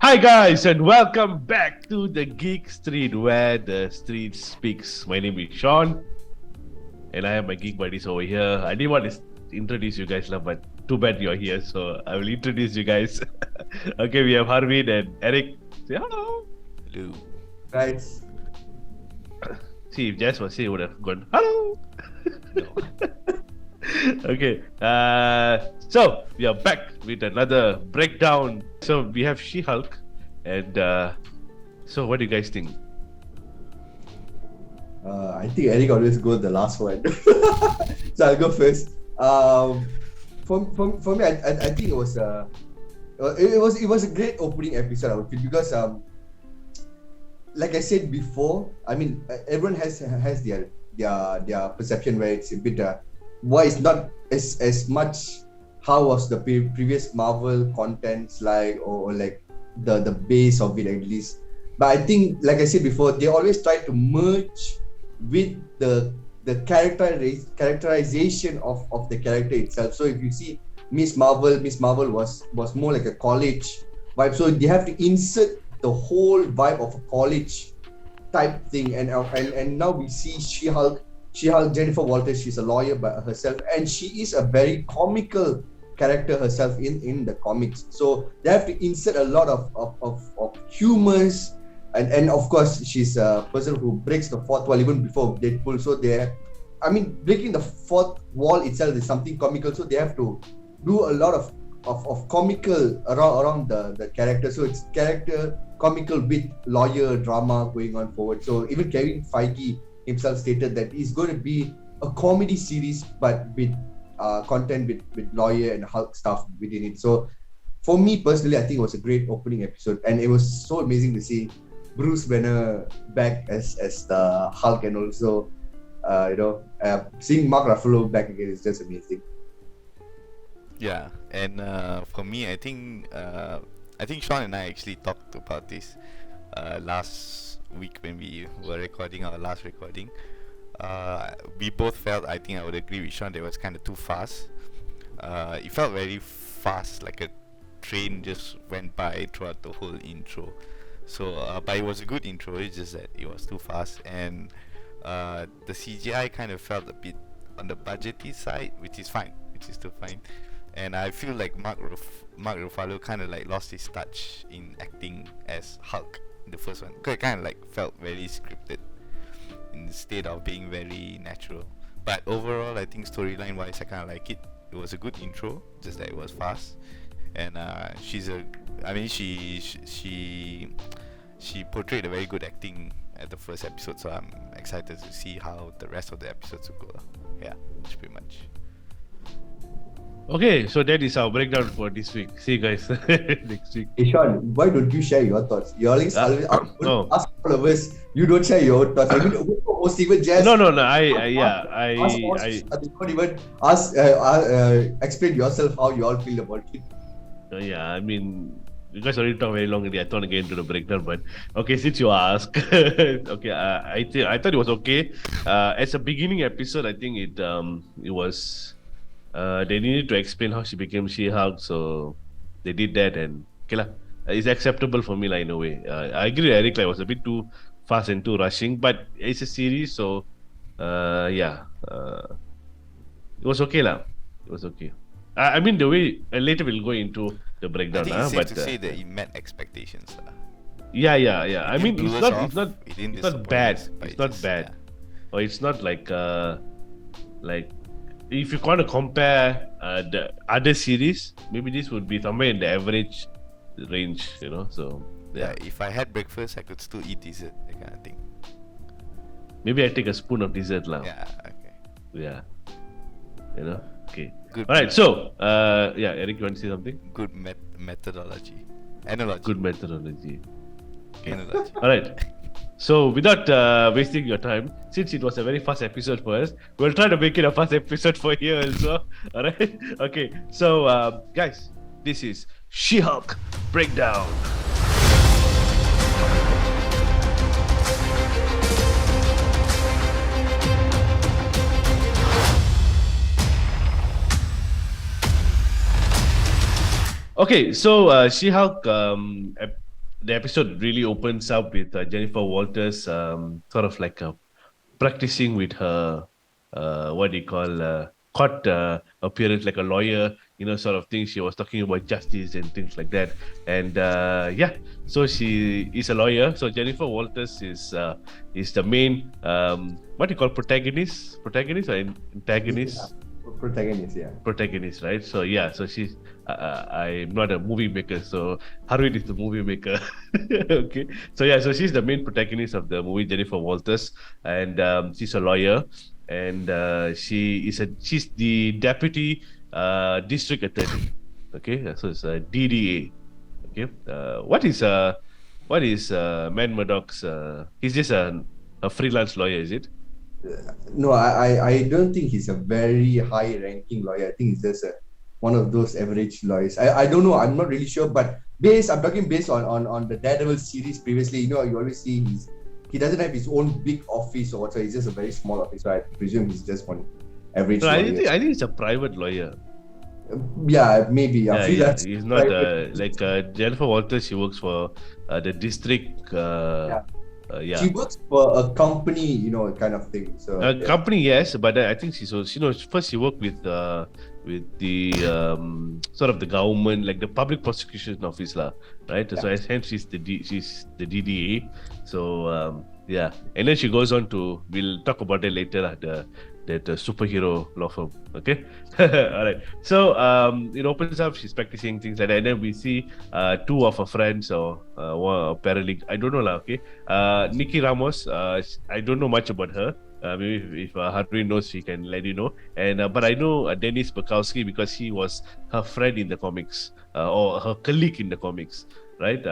Hi guys and welcome back to the Geek Street where the street speaks. My name is Sean and I have my geek buddies over here. I didn't want to introduce you guys now, but too bad you're here, so I will introduce you guys. Okay, we have Harvin and Eric. Say hello. Hello. Guys. See, if Jess was here, he would have gone hello. No. Okay, so we are back with another breakdown. So we have She-Hulk, and so what do you guys think? I think Eric always goes the last one. So I'll go first. For me, I think it was a great opening episode, I would feel, because like I said before, I mean, everyone has their perception where it's a bit why it's not as much how was the previous Marvel contents like, or like the base of it at least. But I think, like I said before, they always try to merge with the characterization of the character itself. So if you see Miss Marvel was more like a college vibe. So they have to insert the whole vibe of a college type thing. And now we see She-Hulk, Jennifer Walters. She's a lawyer by herself, and she is a very comical character herself in the comics. So they have to insert a lot of humors, and of course she's a person who breaks the fourth wall even before Deadpool. So breaking the fourth wall itself is something comical. So they have to do a lot of comical around the character. So it's character comical with lawyer drama going on forward. So even Kevin Feige himself stated that it's going to be a comedy series, but with content with lawyer and Hulk stuff within it. So for me personally, I think it was a great opening episode, and it was so amazing to see Bruce Banner back as the Hulk, and also seeing Mark Ruffalo back again is just amazing. Yeah, and for me, I think Sean and I actually talked about this last week when we were recording our last recording. We both felt, I think I would agree with Sean, that it was kind of too fast. It felt very fast, like a train just went by throughout the whole intro. So, but it was a good intro, it's just that it was too fast, and the CGI kind of felt a bit on the budgety side, which is still fine. And I feel like Mark Ruffalo kind of like lost his touch in acting as Hulk in the first one, because it kind of like felt very scripted instead of being very natural. But overall, I think storyline wise, I kind of like it. It was a good intro, just that it was fast. And she portrayed a very good acting at the first episode, so I'm excited to see how the rest of the episodes will go. Yeah, that's pretty much. Okay, so that is our breakdown for this week. See you guys next week. Hey Sean, why don't you share your thoughts? You always no. ask all of us. You don't share your thoughts. I mean, most even Jazz. No. Don't even ask. Explain yourself how you all feel about it. Yeah, I mean, you guys already talked very long already. I thought to get into the breakdown, but okay, since you ask, okay, I thought it was okay. As a beginning episode, I think it was. They needed to explain how she became She-Hulk, so they did that, and okay lah, it's acceptable for me lah in a way. I agree with Eric, like, it was a bit too fast and too rushing, but it's a series, so it was okay lah. It was okay. I mean, the way later we'll go into the breakdown. I think it's safe to say that it met expectations. Yeah. I mean, it's not bad. It's not bad. Yeah. Or it's not like if you want to compare the other series, maybe this would be somewhere in the average range, you know. So yeah, if I had breakfast, I could still eat dessert, that kind of thing. Maybe I take a spoon of dessert lah. Yeah, okay. Yeah, you know. Okay. Good. All right. So Eric, you want to say something? Good methodology. Analogy. Good methodology. Okay. Analogy. All right. So without wasting your time, since it was a very fast episode for us, we'll try to make it a fast episode for you also. Alright? Okay. So guys, this is She-Hulk Breakdown. Okay, so She-Hulk the episode really opens up with Jennifer Walters sort of like practicing with her what do you call court appearance, like a lawyer, sort of thing. She was talking about justice and things like that. And yeah, so she is a lawyer. So Jennifer Walters is the main what do you call protagonist or antagonist? Protagonist, yeah. Protagonist, right? So yeah, so she's I'm not a movie maker, so Harvey is the movie maker. Okay, so yeah, so she's the main protagonist of the movie, Jennifer Walters, and she's a lawyer, and she's the deputy district attorney. Okay, so it's a DDA. Okay, what is Man Murdoch's? He's just a freelance lawyer, is it? No, I don't think he's a very high ranking lawyer. I think he's just one of those average lawyers. I don't know. I'm not really sure, but I'm talking based on the Daredevil series previously. You always see he doesn't have his own big office or whatever. He's just a very small office. So I presume he's just one average No, lawyer. I think it's a private lawyer. Yeah, maybe. Yeah, freelance. he's not like Jennifer Walters. She works for the district. Yeah. She works for a company, kind of thing. So A company, yes, but I think first she worked with the sort of the government, like the public prosecution office, lah, right? Yeah. So hence she's the DDA. So yeah, and then she goes on to, we'll talk about it later, lah, that superhero law firm. Okay, all right. So it opens up. She's practicing things like that, and then we see two of her friends or one paralegal. I don't know lah. Okay, Nikki Ramos. I don't know much about her. Maybe if Harvey knows, she can let you know. And but I know Dennis Bukowski because he was her friend in the comics or her colleague in the comics, right?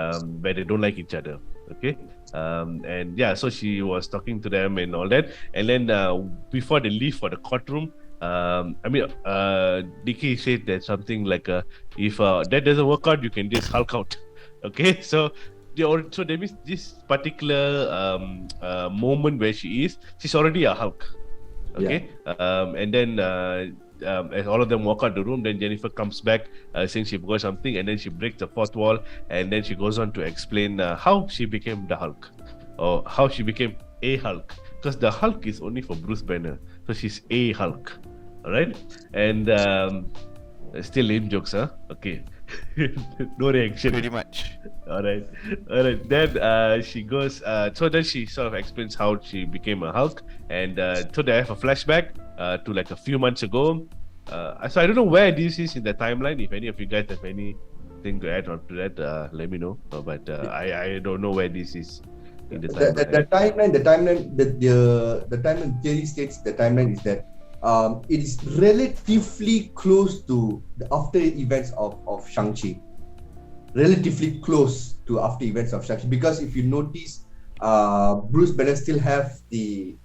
Where they don't like each other. Okay. And yeah, so she was talking to them and all that. And then before they leave for the courtroom, Nikki said that something like, if that doesn't work out, you can just Hulk out. Okay, so that means this particular moment where she's already a Hulk. Okay, and then as all of them walk out the room, then Jennifer comes back saying she forgot something, and then she breaks the fourth wall, and then she goes on to explain how she became the Hulk, or how she became a Hulk, because the Hulk is only for Bruce Banner, so she's a Hulk. All right, and still lame jokes, huh? Okay. No reaction. Pretty much. All right. Then she goes. So then she sort of explains how she became a Hulk, and so they have a flashback to like a few months ago. So I don't know where this is in the timeline. If any of you guys have anything to add on to that, let me know. But I don't know where this is in the timeline. The timeline clearly states the timeline is that it is relatively close to the after events of Shang-Chi. Relatively close to after events of Shang-Chi, because if you notice, Bruce Banner still have the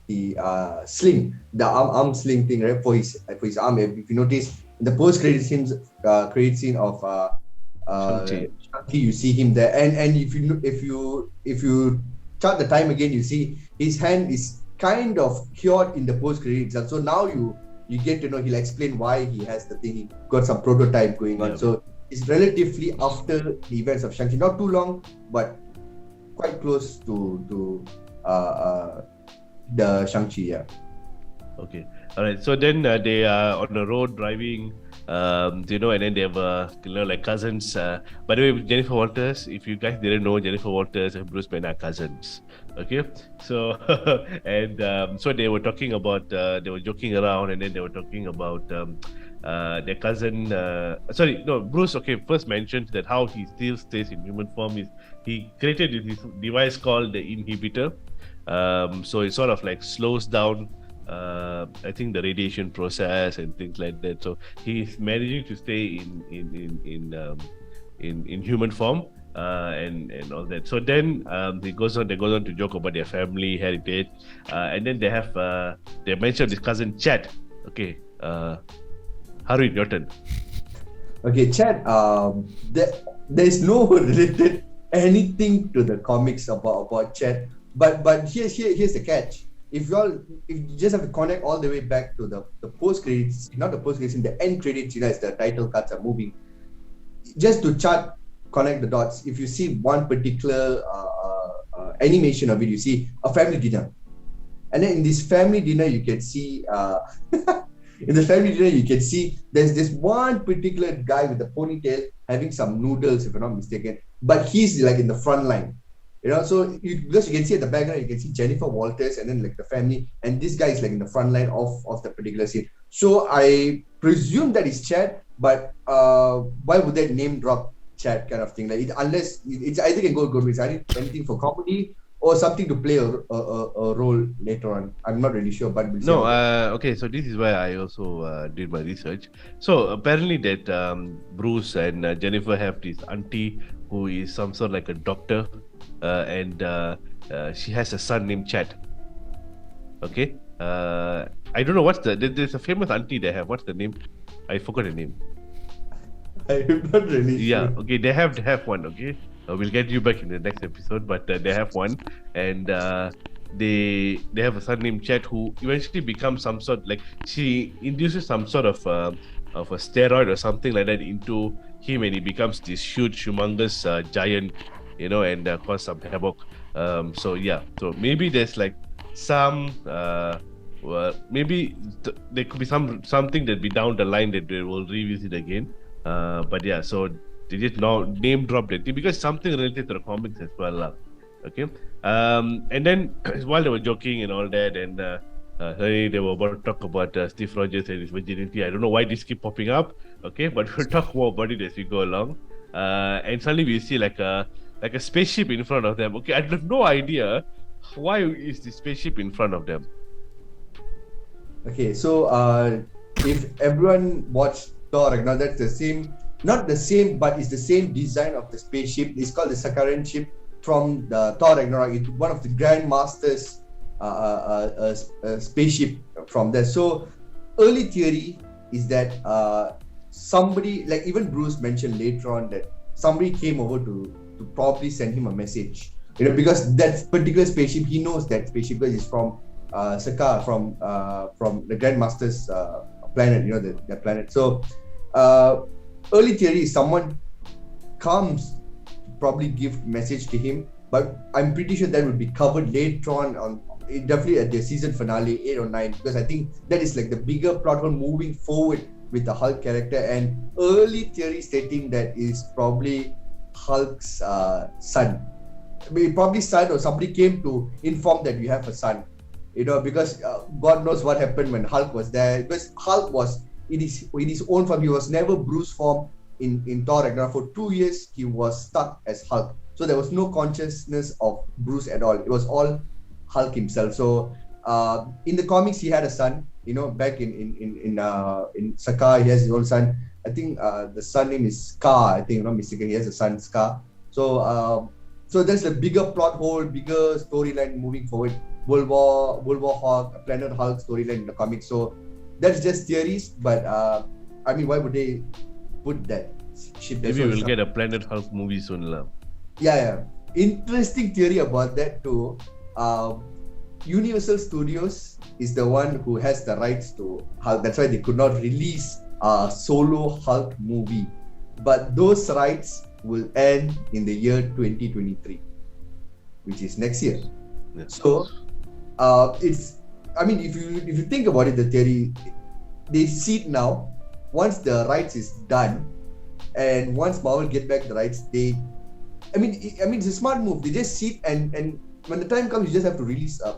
sling, the arm sling thing, right, for his arm. If you notice in the post credit scene of Shang-Chi, you see him there, and if you chart the time again, you see his hand is kind of cured in the post credits, and so now you get to know, he'll explain why he has the thing. He got some prototype going on, so it's relatively after the events of Shang-Chi, not too long, but quite close to the Shang-Chi. Yeah. Okay. All right. So then they are on the road driving, and then they have like cousins. By the way, Jennifer Walters, if you guys didn't know, Jennifer Walters and Bruce Banner are cousins. Okay. So and so they were talking about, they were joking around, and then they were talking about their cousin. Bruce. Okay, first mentioned that how he still stays in human form is he created this device called the inhibitor. So it sort of like slows down, I think, the radiation process and things like that. So he's managing to stay in human form, and all that. So then they goes on to joke about their family heritage, and then they mentioned his cousin Chad. Okay, Harun, your turn. Okay, Chad. There is no related anything to the comics about Chad, but here's the catch. If you just have to connect all the way back to the post credits, not the post credits, in the end credits, as the title cards are moving, just to chart connect the dots. If you see one particular animation of it, you see a family dinner, and then in this family dinner, you can see in the family dinner, you can see there's this one particular guy with a ponytail having some noodles, if I'm not mistaken, but he's like in the front line. So because you can see at the background, you can see Jennifer Walters and then like the family, and this guy is like in the front line of the particular scene. So I presume that is Chad, but why would that name drop Chad kind of thing? Like unless it's either can go good with anything for comedy or something to play a role later on. I'm not really sure, but we'll see No, how that- okay, so this is where I also did my research. So apparently that Bruce and Jennifer have this auntie who is some sort like a doctor, and she has a son named Chad. Okay, I don't know what's there's a famous auntie they have. What's the name? I forgot the name. I'm not really Yeah, sure. okay, they have one. Okay, we'll get you back in the next episode, but they have one, and they have a son named Chet who eventually becomes some sort, like, she induces some sort of a steroid or something like that into him, and he becomes this huge, humongous giant, and cause some havoc. So yeah, so maybe there's like some maybe there could be something that be down the line that they will revisit again. But yeah, so they just now name dropped it because something related to the comics as well. Okay. And then while they were joking and all that, and suddenly they were about to talk about Steve Rogers and his virginity. I don't know why this keep popping up. Okay, but we'll talk more about it as we go along. And suddenly we see like a spaceship in front of them. Okay, I have no idea why is the spaceship in front of them. Okay, so if everyone watched Thor Ragnarok, that's the same, not the same, but it's the same design of the spaceship. It's called the Sakaran ship from the Thor Ragnarok. It's one of the Grandmaster's spaceship from there. So early theory is that somebody, like even Bruce mentioned later on, that somebody came over to probably send him a message. Because that particular spaceship, he knows that spaceship because it's from Saka, from the Grandmaster's planet, the planet. So early theory is someone comes to probably give message to him, but I'm pretty sure that would be covered later on definitely at the season finale 8 or 9, because I think that is like the bigger plot hole moving forward with the Hulk character. And early theory stating that is probably Hulk's son. I mean, probably son, or somebody came to inform that you have a son, because God knows what happened when Hulk was there, because Hulk was in his own form. He was never Bruce form in Thor Ragnarok. For 2 years he was stuck as Hulk, so there was no consciousness of Bruce at all. It was all Hulk himself. So in the comics he had a son, back in Saka he has his own son. I think the son name is Scar, I think, I'm not mistaken. He has a son, Scar. So there's a bigger plot hole, bigger storyline moving forward. World War Hulk, Planet Hulk storyline in the comics. So that's just theories, but I mean, why would they put that ship there? Maybe we'll get a Planet Hulk movie soon, lah. Yeah. Interesting theory about that too. Universal Studios is the one who has the rights to Hulk. That's why they could not release a solo Hulk movie. But those rights will end in the year 2023, which is next year. Yeah. So if you think about it, the theory, they see it now. Once the rights is done, and once Marvel get back the rights, it's a smart move. They just sit and when the time comes, you just have to release a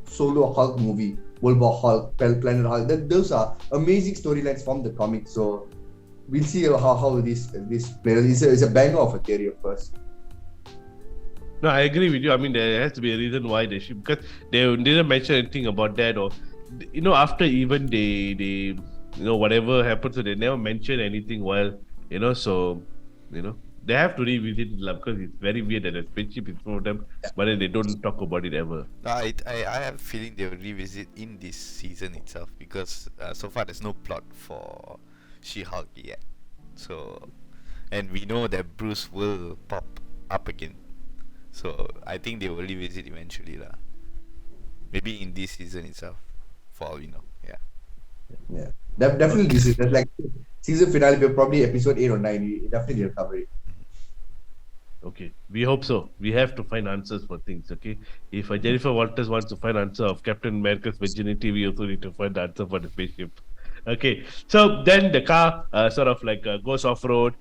solo Hulk movie, World War Hulk, Planet Hulk. Those are amazing storylines from the comics. So we'll see how this plays. It's a banger of a theory, of course. No, I agree with you. I mean, there has to be a reason why they should, because they didn't mention anything about that, or after even they whatever happened, so they never mention anything. While so they have to revisit it, because it's very weird that a spaceship is for them, but then they don't talk about it ever. I have a feeling they will revisit in this season itself, because so far there's no plot for She-Hulk yet. So, and we know that Bruce will pop up again. So I think they will revisit eventually lah. Maybe in this season itself, for all we know. Yeah. Definitely this is like season finale, probably episode 8 or 9. We definitely will cover it. Okay, we hope so. We have to find answers for things. Okay, if Jennifer Walters wants to find answer of Captain America's virginity, we also need to find the answer for the spaceship. Okay, so then the car sort of like goes off road,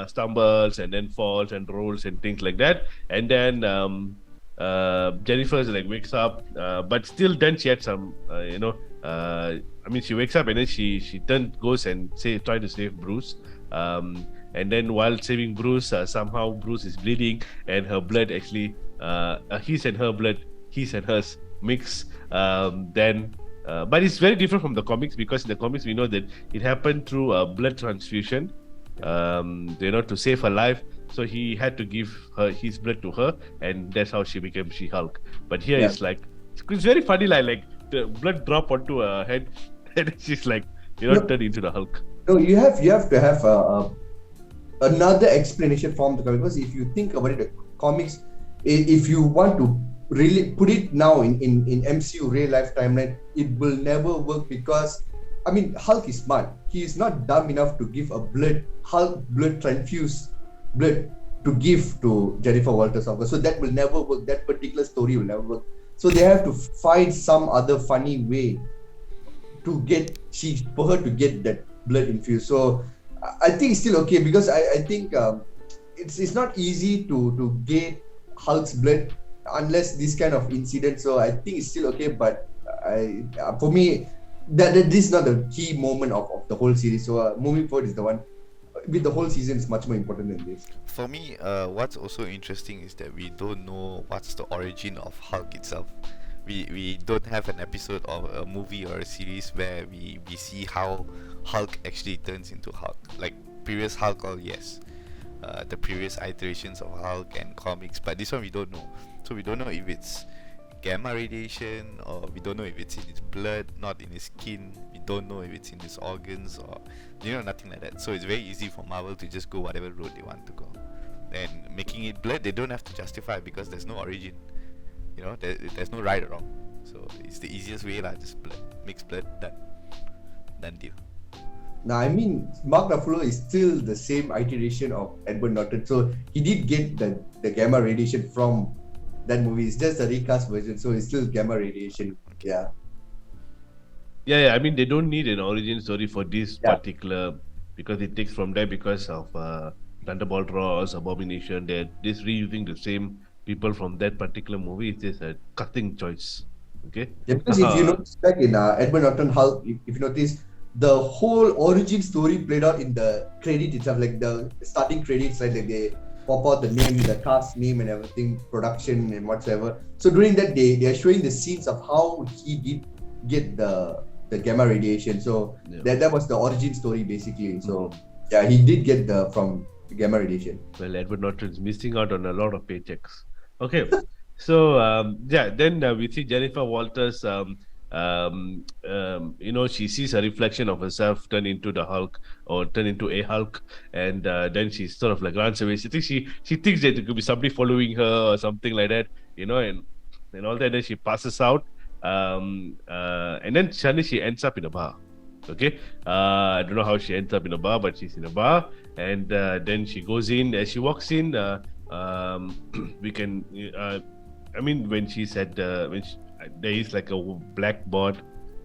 stumbles and then falls and rolls and things like that, and then Jennifer's like wakes up, but still then she had some I mean she wakes up and then she goes and try to save Bruce. And then while saving Bruce, somehow Bruce is bleeding, and her blood actually, his and her blood, his and hers mix. But it's very different from the comics, because in the comics we know that it happened through a blood transfusion, to save her life. So he had to give his blood to her, and that's how she became She-Hulk. But here it's like, it's very funny, like the blood drop onto her head, and she's like, turned into the Hulk. No, you have to have another explanation from the comic, because if you think about it, the comics, if you want to really put it now in MCU real life timeline, it will never work, because I mean Hulk is smart. He is not dumb enough to give a Hulk blood transfused blood to give to Jennifer Walters. So that will never work. That particular story will never work. So they have to find some other funny way to get for her to get that blood infused. So I think it's still okay, because I think it's not easy to get Hulk's blood unless this kind of incident. So I think it's still okay, but for me, that this is not the key moment of the whole series. So moving forward is the one with the whole season is much more important than this. For me, what's also interesting is that we don't know what's the origin of Hulk itself. We don't have an episode of a movie or a series where we see how Hulk actually turns into Hulk. Like previous Hulk, yes, the previous iterations of Hulk and comics, but this one we don't know. So we don't know if it's gamma radiation, or we don't know if it's in his blood, not in his skin. We don't know if it's in his organs, or nothing like that. So it's very easy for Marvel to just go whatever road they want to go. And making it blood, they don't have to justify, because there's no origin. There's no right or wrong. So it's the easiest way, just blood, mix blood, done deal. Now, I mean, Mark Ruffalo is still the same iteration of Edward Norton, so he did get the gamma radiation from that movie. It's just a recast version, so it's still gamma radiation. Yeah. Yeah. I mean, they don't need an origin story for this particular, because it takes from there because of Thunderbolt Ross, Abomination. They're just reusing the same people from that particular movie. It's just a cutting choice. Okay. Yeah, because if you notice back in Edward Norton Hulk, if you notice, the whole origin story played out in the credit itself, like the starting credits, like they pop out the name, the cast name and everything, production and whatsoever. So during that day, they are showing the scenes of how he did get the gamma radiation. So that was the origin story basically. So he did get from the gamma radiation. Well, Edward Norton is missing out on a lot of paychecks. Okay, so then we see Jennifer Walters. She sees a reflection of herself turn into the Hulk, or turn into a Hulk, and then she sort of like runs away. She thinks that it could be somebody following her or something like that, and all that. Then she passes out, and then suddenly she ends up in a bar. Okay, I don't know how she ends up in a bar, but she's in a bar, and then she goes in. As she walks in, we can. When she's at there is like a blackboard.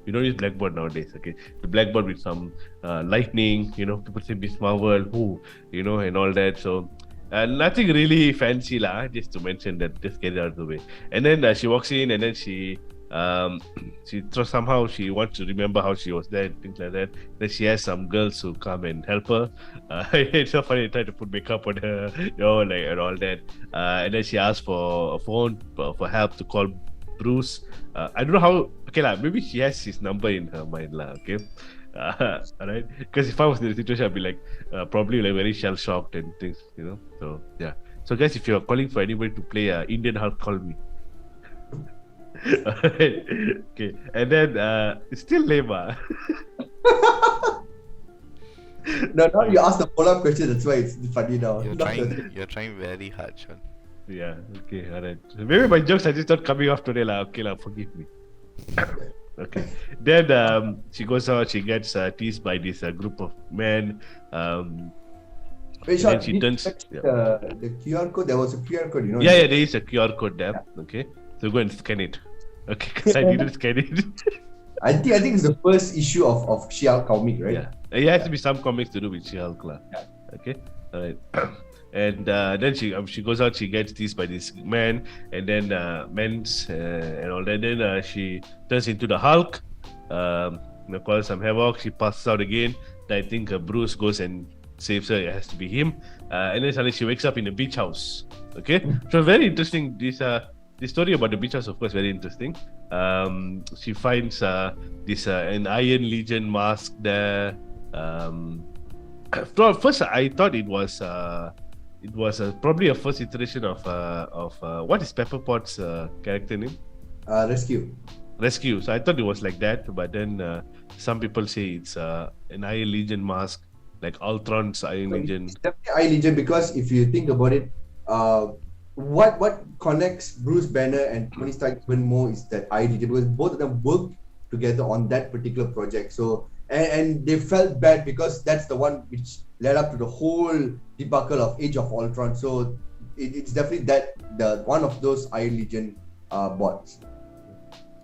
We don't use blackboard nowadays. Okay, the blackboard with some lightning. People say Miss Marvel, and all that. So nothing really fancy lah. Just to mention that, just get it out of the way. And then she walks in, and then she somehow she wants to remember how she was there, things like that. Then she has some girls who come and help her. It's so funny, they try to put makeup on her, and all that. And then she asks for a phone for help to call Bruce. I don't know how. Okay lah, maybe she has his number in her mind lah. Okay, alright. Because if I was in the situation, I'd be like probably like very shell shocked and things, So yeah. So guys, if you're calling for anybody to play Indian Hulk, call me. Alright. Okay, and then it's still lame. No, now you ask the follow-up question. That's why it's funny now. You're trying very hard, Sean. Yeah, okay, alright. Maybe my jokes are just not coming off today lah. Okay lah, forgive me. Okay. Then she goes out, she gets teased by this group of men. Wait, And then Sean, she did you turns. touch Yeah. the QR code? There was a QR code, you know. Yeah, in yeah, the- there is a QR code there. Okay, so go and scan it. Okay, because I didn't scan it. I think it's the first issue of She-Hulk comic, right? Yeah, it has to be some comics to do with She-Hulk, lah. Yeah. Okay, all right. And then she goes out. She gets teased by this man, and then men's and all that. Then she turns into the Hulk. Causes some havoc. She passes out again. Then I think Bruce goes and saves her. It has to be him. And then suddenly she wakes up in a beach house. Okay, so very interesting. This story about the beach house, of course, very interesting. She finds this an Iron Legion mask there. First, I thought it was probably a first iteration of what is Pepper Potts' character name? Rescue. So I thought it was like that, but then some people say it's an Iron Legion mask, like Ultron's Iron Legion. It's definitely Iron Legion because if you think about it, what connects Bruce Banner and Tony Stark even more is that Iron Legion, because both of them worked together on that particular project. So and they felt bad because that's the one which led up to the whole debacle of Age of Ultron. So it's definitely the one of those Iron Legion bots.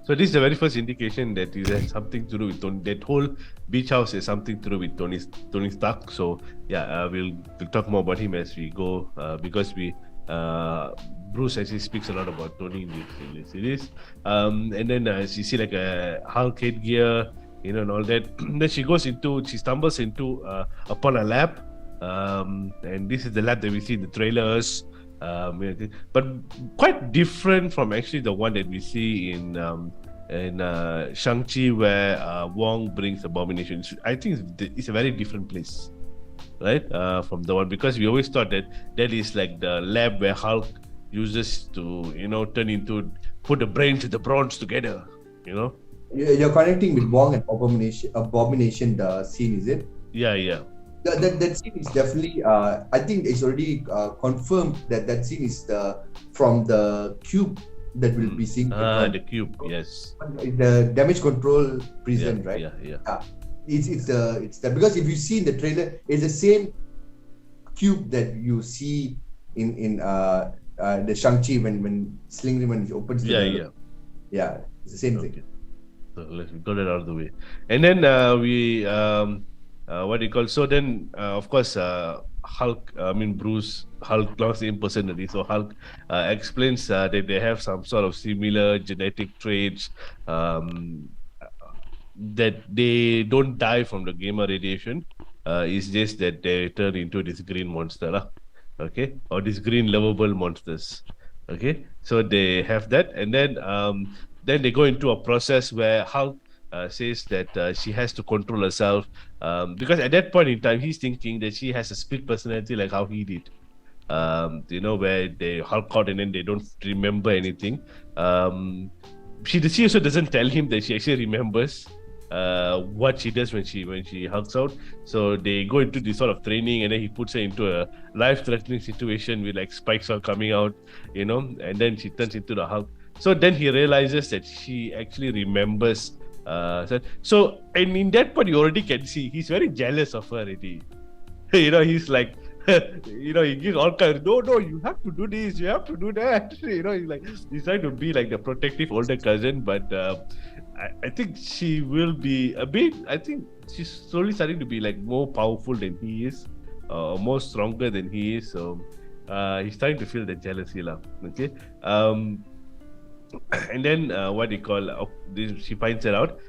So this is the very first indication that it has something to do with Tony. That whole beach house has something to do with Tony Stark. So yeah, we'll talk more about him as we go because Bruce actually speaks a lot about Tony in this series. And then you see like a Hulk headgear, and all that. Then she stumbles into upon a lab, and this is the lab that we see in the trailers. But quite different from actually the one that we see in Shang-Chi, where Wong brings Abomination. I think it's a very different place, right? From the one, because we always thought that is like the lab where Hulk uses to put the brains and the bronze together. You're connecting with Wong and Abomination. The scene, is it? Yeah. That scene is definitely. I think it's already confirmed that scene is from the cube that we'll be seeing. The cube, yes. The damage control prison, right? Yeah. It's that, because if you see in the trailer, it's the same cube that you see in the Shang-Chi when Sling opens the yeah, it's the same thing. So let's get that out of the way. And then so then of course Hulk, Bruce, Hulk, not same personality. So Hulk explains that they have some sort of similar genetic traits, that they don't die from the gamma radiation. It's just that they turn into this green monster, okay, or these green lovable monsters. Okay, so they have that, and then they go into a process where Hulk says that she has to control herself, because at that point in time he's thinking that she has a split personality like how he did, where they Hulk out and then they don't remember anything. She also doesn't tell him that she actually remembers what she does when she hulks out. So they go into this sort of training, and then he puts her into a life-threatening situation with like spikes all coming out, and then she turns into the Hulk. So then he realizes that she actually remembers. So and in that point, you already can see he's very jealous of her already. He's like, he gives all kinds. No, you have to do this, you have to do that. He's trying to be like the protective older cousin, but I think she will be a bit. I think she's slowly starting to be like more powerful than he is, more stronger than he is. So he's starting to feel the jealousy, lah. Okay. And then she finds it out.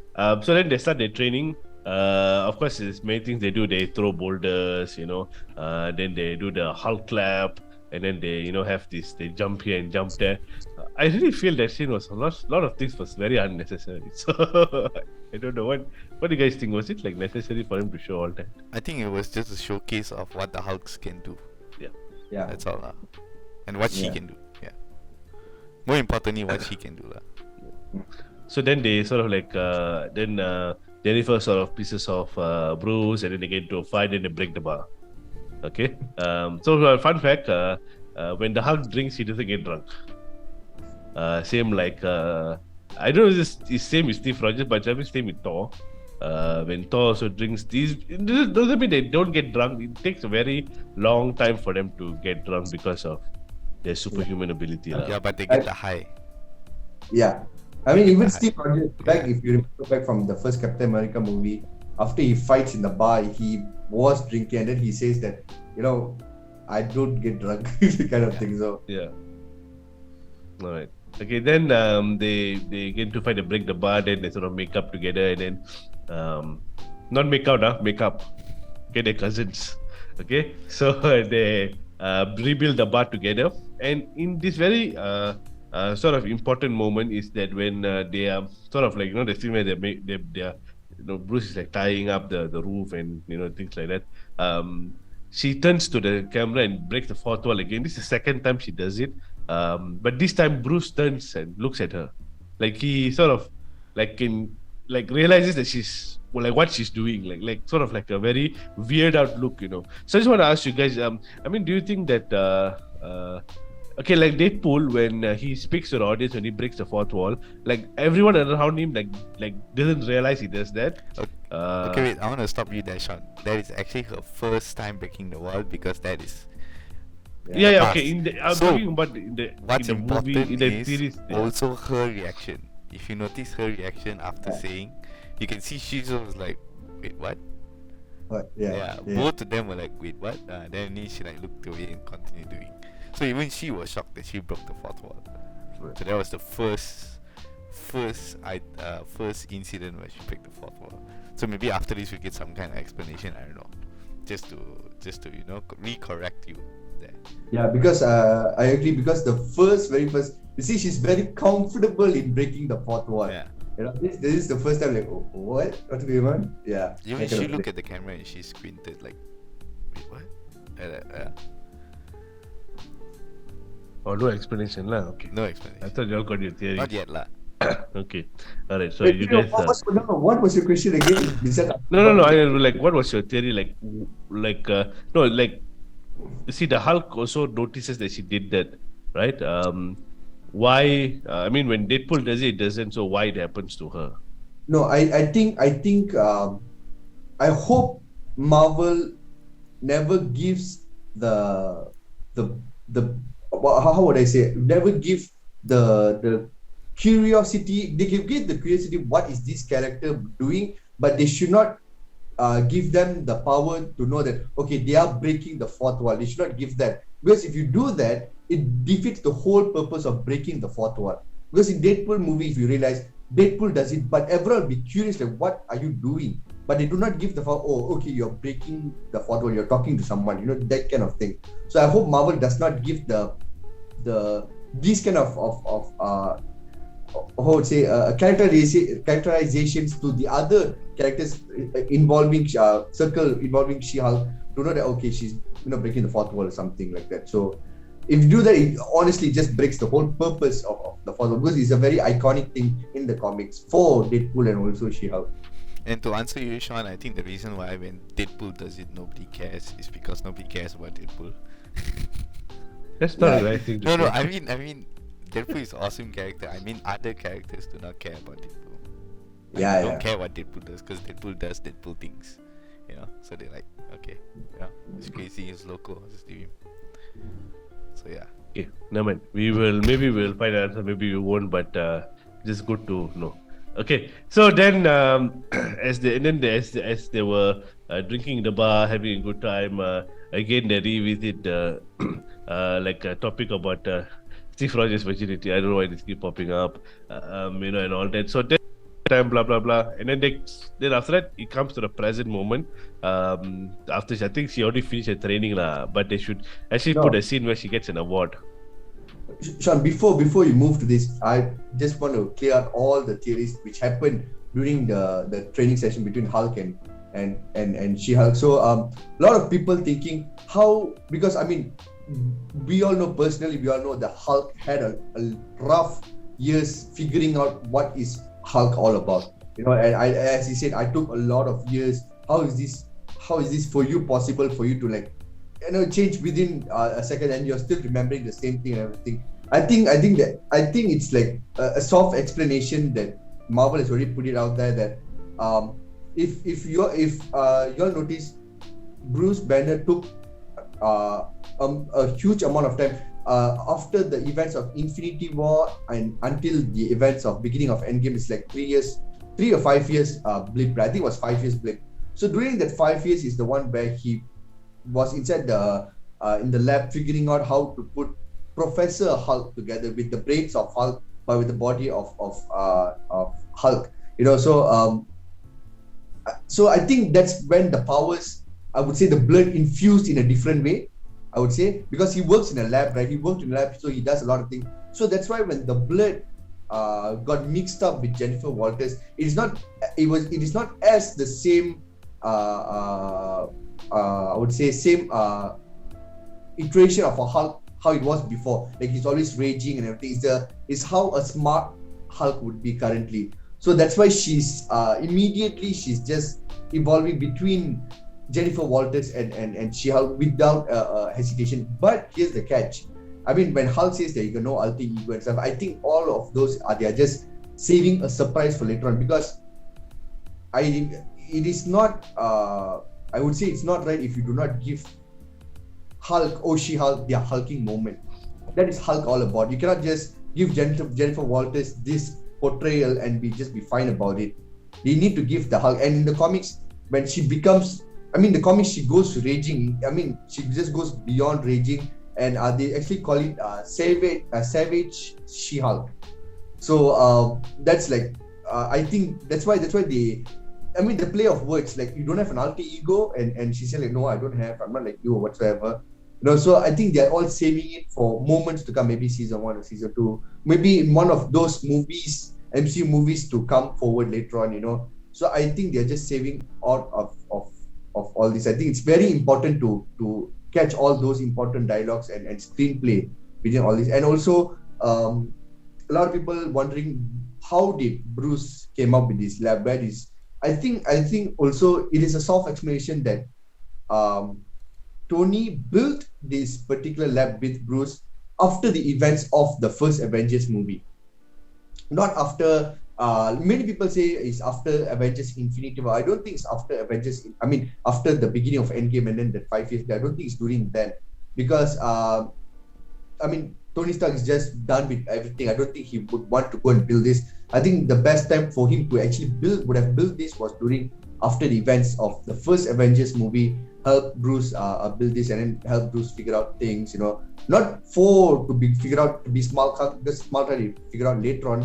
So then they start their training. Of course, there's many things they do. They throw boulders, then they do the Hulk clap, and then they, have this. They jump here and jump there. I really feel that scene was a lot of things was very unnecessary. So I don't know what do you guys think? Was it like necessary for him to show all that? I think it was just a showcase of what the Hulks can do. Yeah. That's all. And what she can do. Yeah. More importantly, what she can do. So then they sort of like they refer sort of pieces of Bruce, and then they get into a fight and they break the bar. Okay. So fun fact: when the Hulk drinks, he doesn't get drunk. Same like I don't know if it's same with Steve Rogers, but it's same with Thor. when Thor also drinks these, it doesn't mean they don't get drunk. It takes a very long time for them to get drunk because of their superhuman ability. Yeah, but they I- get the high. Yeah. I They mean, get even the Steve high. Rogers, back Yeah. if you remember back from the first Captain America movie, after he fights in the bar, he was drinking, and then he says that, I don't get drunk, kind of thing. So Yeah. All right. Okay. Then they get to fight and break the bar. Then they sort of make up together, and then not make out, make up. Okay, they're cousins. Okay, so they rebuild the bar together, and in this very sort of important moment is that when they are sort of like the scene where they are Bruce is like tying up the roof and things like that. She turns to the camera and breaks the fourth wall again. This is the second time she does it. But this time Bruce turns and looks at her, like he sort of like realizes that she's like what she's doing, like sort of like a very weird out look. So I just want to ask you guys. I mean, do you think that okay, like Deadpool, when he speaks to the audience, when he breaks the fourth wall, like everyone around him like doesn't realize he does that. Okay, wait, I want to stop you there, Sean. That is actually her first time breaking the wall because that is. Yeah, past. okay. I'm So, talking about in the What's important movie, in the is series. Yeah. also her reaction. If you notice her reaction after saying, you can see she was like, wait, what? but Both of them were like, wait, what? Then she like looked away and continued doing. So even she was shocked that she broke the fourth wall. Right. So that was the first incident where she break the fourth wall. So maybe after this we get some kind of explanation. I don't know, just to re-correct you there. Yeah, because I agree, because the very first, you see, she's very comfortable in breaking the fourth wall. Yeah. This is the first time, like, oh, what's going on? Yeah. Even that kind she of looked thing. at the camera and she squinted like, wait, what? Oh, no explanation, lah. Okay. No I explanation. thought you all got your theory. Not yet lah. Okay. All right. So Wait, you guys. what was your question again? No. I like. What was your theory? No, like. You see, the Hulk also notices that she did that, right? Why? I mean, when Deadpool does it, it doesn't. So why it happens to her? No, I think I hope Marvel never gives the how would I say it? Never give the curiosity. They can give the curiosity, what is this character doing, but they should not give them the power to know that, okay, they are breaking the fourth wall. They should not give that, because if you do that, it defeats the whole purpose of breaking the fourth wall. Because in Deadpool movie, if you realize, Deadpool does it, but everyone will be curious, like, what are you doing? But they do not give the power, oh, okay, you're breaking the fourth wall, you're talking to someone, that kind of thing. So I hope Marvel does not give these kind of how would say characterizations to the other characters involving involving She-Hulk, to know that, okay, she's breaking the fourth wall or something like that. So if you do that, it honestly just breaks the whole purpose of the fourth wall, because it's a very iconic thing in the comics for Deadpool and also She-Hulk. And to answer you, Sean, I think the reason why when Deadpool does it, nobody cares is because nobody cares about Deadpool. That's not Yeah. the right thing to No, say. I mean, Deadpool is an awesome character. I mean, other characters do not care about Deadpool. Like, Yeah, they don't yeah. care what Deadpool does because Deadpool does Deadpool things. So they're like, okay, it's crazy, it's local, just leave him. So yeah. Okay, never mind. Maybe we'll find an answer. Maybe we won't. But just good to know. Okay, so then as they were drinking in the bar, having a good time, again they revisit like a topic about Steve Rogers' virginity. I don't know why this keep popping up, and all that. So then time, blah blah blah, and then after that it comes to the present moment. After I think she already finished her training lah, but they should actually put a scene where she gets an award. Sean, before you move to this, I just want to clear out all the theories which happened during the training session between Hulk and She-Hulk. So a lot of people thinking because I mean, we all know personally, we all know the Hulk had a rough years figuring out what is Hulk all about. And as he said, I took a lot of years. How is this possible for you to change within a second, and you're still remembering the same thing and everything? I think it's like a soft explanation that Marvel has already put it out there, that you all notice, Bruce Banner took a huge amount of time after the events of Infinity War and until the events of beginning of Endgame. Is like 3 or 5 years blip. I think it was 5 years blip. So during that 5 years is the one where he was inside the in the lab figuring out how to put Professor Hulk together with the brains of Hulk, but with the body of Hulk. So I think that's when the powers, I would say, the blood infused in a different way, I would say, because he works in a lab, right? He worked in a lab, so he does a lot of things. So that's why when the blood got mixed up with Jennifer Walters, it is not as the same I would say same iteration of a Hulk how it was before. Like he's always raging and everything. It's how a smart Hulk would be currently. So that's why she's immediately she's just evolving between Jennifer Walters and She-Hulk without hesitation. But here's the catch. I mean, when Hulk says that you can know alter ego and stuff, I think all of those they are just saving a surprise for later on, because it is not I would say it's not right if you do not give Hulk or She-Hulk their hulking moment. That is Hulk all about. You cannot just give Jennifer Walters this portrayal and be fine about it. They need to give the Hulk. And in the comics, when she becomes, the comics, she goes raging. She just goes beyond raging, and they actually call it savage She-Hulk. So that's like I think that's why they. The play of words, like you don't have an alter ego, and she said like, no, I don't have. I'm not like you or whatsoever. So I think they're all saving it for moments to come, maybe season 1 or season 2, maybe in one of those movies, MCU movies to come forward later on. So I think they're just saving out of all this. I think it's very important to catch all those important dialogues and screenplay within all this. And also a lot of people wondering how did Bruce came up with this lab. Where is I think also it is a soft explanation that Tony built this particular lab with Bruce after the events of the first Avengers movie. Not after, many people say it's after Avengers Infinity War. I don't think it's after Avengers, after the beginning of Endgame and then that 5 years. I don't think it's during then. Because, Tony Stark is just done with everything. I don't think he would want to go and build this. I think the best time for him to actually would have built this was after the events of the first Avengers movie, help Bruce build this and then help Bruce figure out things, not to be figured out to be smart, because smart to figure out later on,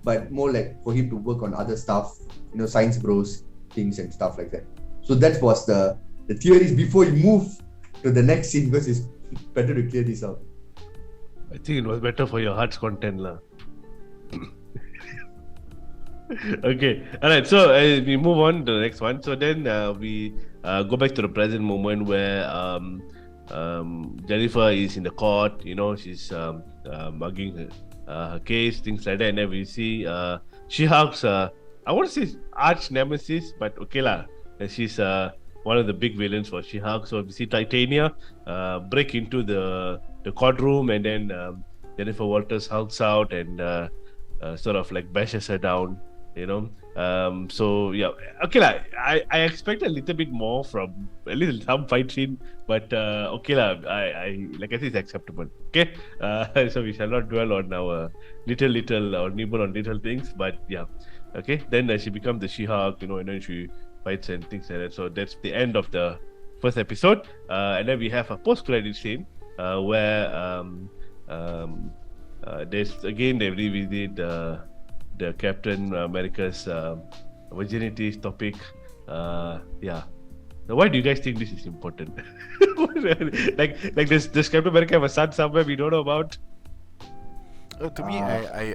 but more like for him to work on other stuff, science bros things and stuff like that. So that was the theories before you move to the next scene, because it's better to clear this out. I think it was better for your heart's content lah. Okay, all right. So we move on to the next one. So then we go back to the present moment where Jennifer is in the court. She's mugging her case, things like that. And then we see She-Hulk's I want to say arch nemesis, but okay lah. She's one of the big villains for She-Hulk. So we see Titania break into the courtroom, and then Jennifer Walters hulks out and sort of like bashes her down. So yeah, okay lah. I expect a little bit more from at least some fight scene, but okay lah. I like I said, it's acceptable. Okay, so we shall not dwell on our little or nibble on little things, but yeah, okay. Then she becomes the She-Hulk, and then she fights and things like that. So that's the end of the first episode, and then we have a post-credit scene where there's again they revisit the Captain America's virginity topic. Yeah. Now, why do you guys think this is important? like does Captain America have a son somewhere we don't know about? To me, I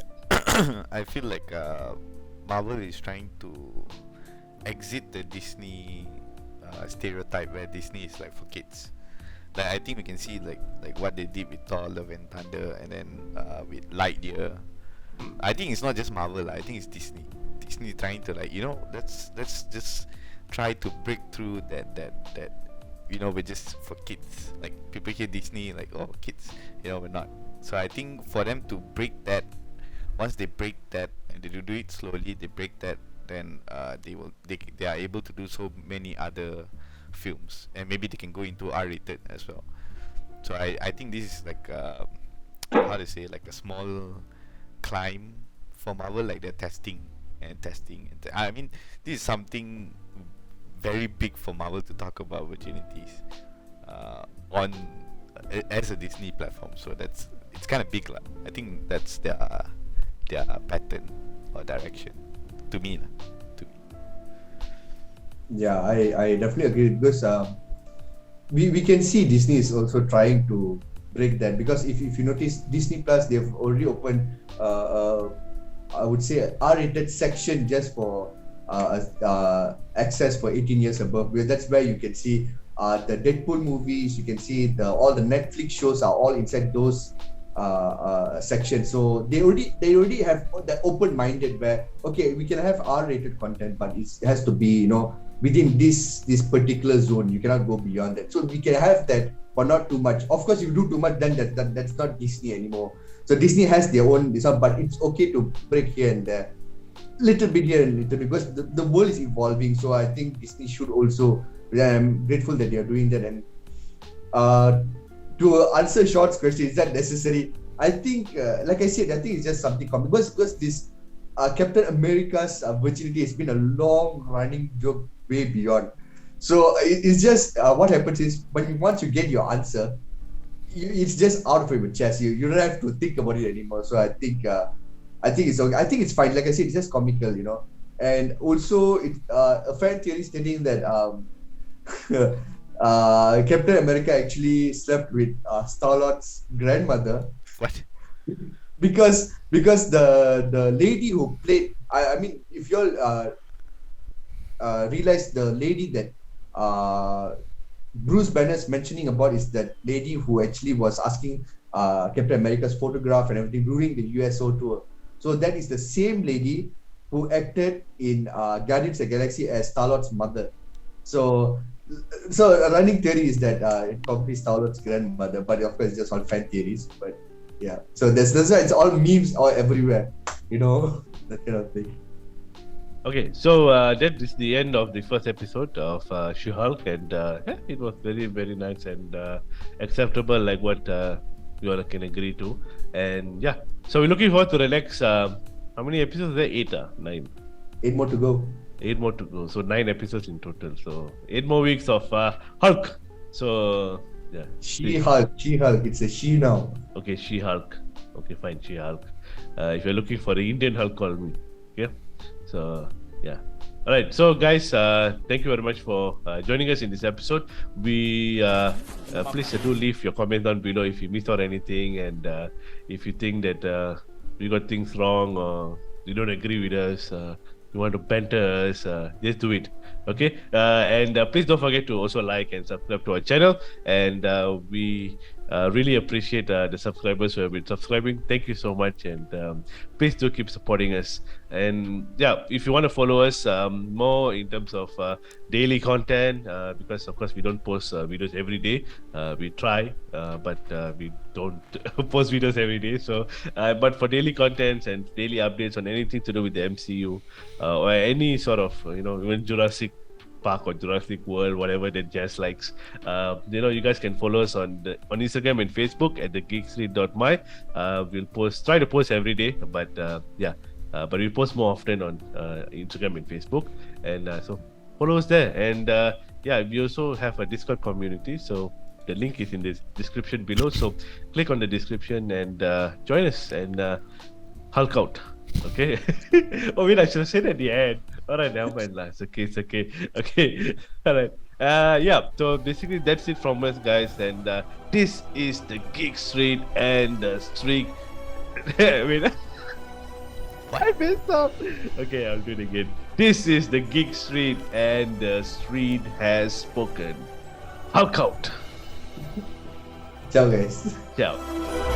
I feel like Marvel is trying to exit the Disney stereotype where Disney is like for kids. Like I think we can see like what they did with Thor: Love and Thunder, and then with Lightyear. I think it's not just Marvel. I think it's Disney. Disney trying to let's just try to break through that we're just for kids. Like people hear Disney like, oh, kids, we're not. So I think for them to break that, once they break that and they do it slowly, they break that then they are able to do so many other films, and maybe they can go into R-rated as well. So I think this is like how to say, like a small climb for Marvel, like they're testing and testing. I mean, this is something very big for Marvel to talk about virginities on as a Disney platform. So it's kind of big lah. I think that's their pattern or direction to me lah. To me. Yeah, I definitely agree because we can see Disney is also trying to break that, because if you notice, Disney Plus, they've already opened I would say R-rated section just for access for 18 years above, because that's where you can see the Deadpool movies. You can see all the Netflix shows are all inside those sections. So they already have that open-minded where, okay, we can have R-rated content, but it has to be, within this particular zone. You cannot go beyond that. So we can have that, but not too much. Of course, if you do too much, then that's not Disney anymore. So Disney has their own design, but it's okay to break here and there, little bit here and little bit, because the world is evolving. So I think Disney should also. I'm grateful that they are doing that. And to answer Sean's question, is that necessary? I think, like I said, I think it's just something common, because this Captain America's virginity has been a long-running joke way beyond. So it's just what happens is, once you get your answer, it's just out of your chest. You don't have to think about it anymore. So I think it's okay. I think it's fine. Like I said, it's just comical, And also, a fan theory stating that Captain America actually slept with Star-Lord's grandmother. What? Because the lady who played, I mean, if you all realize, the lady that Bruce Banner's mentioning about is that lady who actually was asking Captain America's photograph and everything during the USO tour. So that is the same lady who acted in Guardians of the Galaxy as Star-Lord's mother. So a running theory is that it probably Star-Lord's grandmother, but of course it's just all fan theories. But yeah, so that's why it's all memes all everywhere, that kind of thing. Okay, so that is the end of the first episode of She-Hulk, and it was very, very nice and acceptable, like what you all can agree to. And yeah, so we're looking forward to the next. How many episodes are there? 8 or 9? 8 more to go. 8 more to go. So 9 episodes in total. So 8 more weeks of Hulk. So yeah. She-Hulk. It's a she now. Okay, She-Hulk. Okay, fine, She-Hulk. If you're looking for the Indian Hulk, call me. Okay. So yeah. All right. So guys, thank you very much for joining us in this episode. We please do leave your comment down below if you missed out anything, and if you think that we got things wrong or you don't agree with us. You want to banter us, just do it. Okay. And please don't forget to also like and subscribe to our channel. And we really appreciate the subscribers who have been subscribing. Thank you so much, and please do keep supporting us. And yeah, if you want to follow us more in terms of daily content, because of course we don't post videos every day. We try, but we don't post videos every day. So, but for daily contents and daily updates on anything to do with the MCU or any sort of even Jurassic Park or Jurassic World, whatever that Jazz likes. You guys can follow us on Instagram and Facebook at thegeekstreet.my. We'll try to post every day, but but we'll post more often on Instagram and Facebook, and so follow us there. And we also have a Discord community, so the link is in the description below. So click on the description and join us and Hulk out. Okay. Oh wait, I should have said at the end. Alright, never mind lah. It's okay. Okay. Alright. So basically that's it from us, guys. And this is the Geek Street and the Streak. Wait. What? I messed up. Okay, I'll do it again. This is the Geek Street and the Street has spoken. Hulk out. Ciao guys. Ciao.